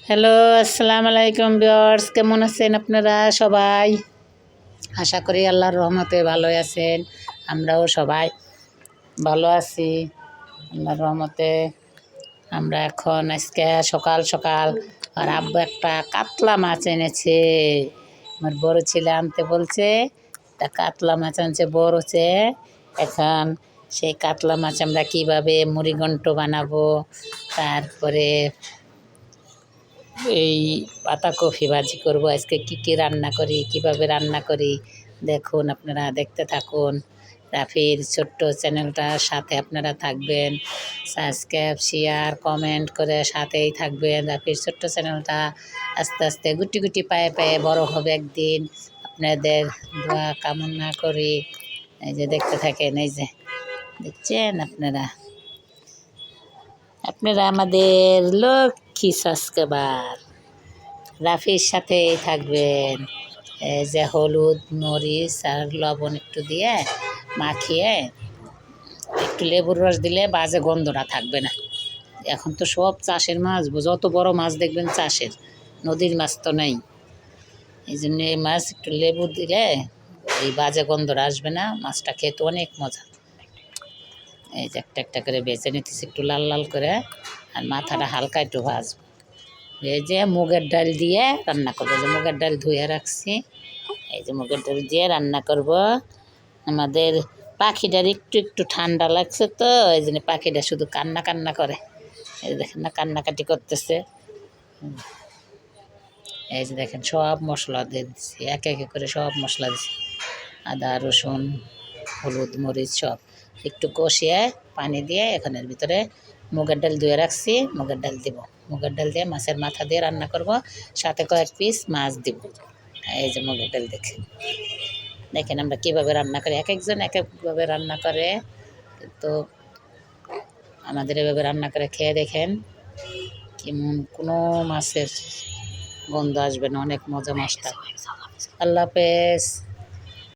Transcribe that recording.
Hello, আসসালামু আলাইকুম viewers, কেমন আছেন আপনারা সবাই? আশা করি আল্লাহর রহমতে ভালো আছেন। আমরাও সবাই ভালো আছি আল্লাহর রহমতে। আমরা এখন আজকে সকাল সকাল আর আব্বু একটা কাতলা মাছ এনেছে। আমার বড় ছেলে আনতে বলছে, তা কাতলা মাছ আনছে বড় হচ্ছে। এখন সেই কাতলা মাছ আমরা কীভাবে মুড়িঘণ্ট বানাবো, তারপরে এই পাতাকপি ভাজি করব। আজকে কি কি রান্না করি, কিভাবে রান্না করি দেখুন, আপনারা দেখতে থাকুন। রাফির ছোট্ট চ্যানেলটার সাথে আপনারা থাকবেন, সাবস্ক্রাইব শেয়ার কমেন্ট করে সাথেই থাকবেন। রাফির ছোট্ট চ্যানেলটা আস্তে আস্তে গুটি গুটি পায়ে পায়ে বড় হবে একদিন, আপনাদের দোয়া কামনা করি। এই যে দেখতে থাকেন, এই যে দেখছেন আপনারা আপনারা আমাদের লক্ষ্মী সাবস্ক্রাইবার। রাফির সাথে থাকবেন। এই যে হলুদ মরিচ আর লবণ একটু দিয়ে মাখিয়ে একটু লেবুর রস দিলে বাজে গন্ধটা থাকবে না। এখন তো সব চাষের মাছ, যত বড় মাছ দেখবেন চাষের, নদীর মাছ তো নেই। এই জন্য এই মাছ একটু লেবু দিলে এই বাজে গন্ধটা আসবে না, মাছটা খেতে অনেক মজা। এই যে একটা একটা করে বেছে নিতেছি একটু লাল লাল করে, আর মাথাটা হালকা একটু ভাজবো। এই যে মুগের ডাল দিয়ে রান্না করবো, যে মুগের ডাল ধুয়ে রাখছি, এই যে মুগের ডাল দিয়ে রান্না করব। আমাদের পাখিটার একটু একটু ঠান্ডা লাগছে, তো এই জন্য পাখিটা শুধু কান্না কান্না করে। এই দেখেন না, কান্নাকাটি করতেছে। এই যে দেখেন সব মশলা দিয়ে দিচ্ছি, একে একে করে সব মশলা দিচ্ছি, আদা রসুন হলুদ মরিচ সব একটু কষিয়ে পানি দিয়ে এখানের ভিতরে মুগের ডাল ধুয়ে রাখছি, মুগের ডাল দিব। মুগের ডাল দিয়ে মাছের মাথা দিয়ে রান্না করব, সাথে কয়েক পিস মাছ দিব। এই যে মুগের ডাল দেখেন, দেখেন আমরা কীভাবে রান্না করি। এক একজন এক একভাবে রান্না করে, কিন্তু আমাদের এভাবে রান্না করে খেয়ে দেখেন কেমন, কোনো মাছের গন্ধ আসবে না, অনেক মজা মাছটা। আল্লাহ হাফেজ।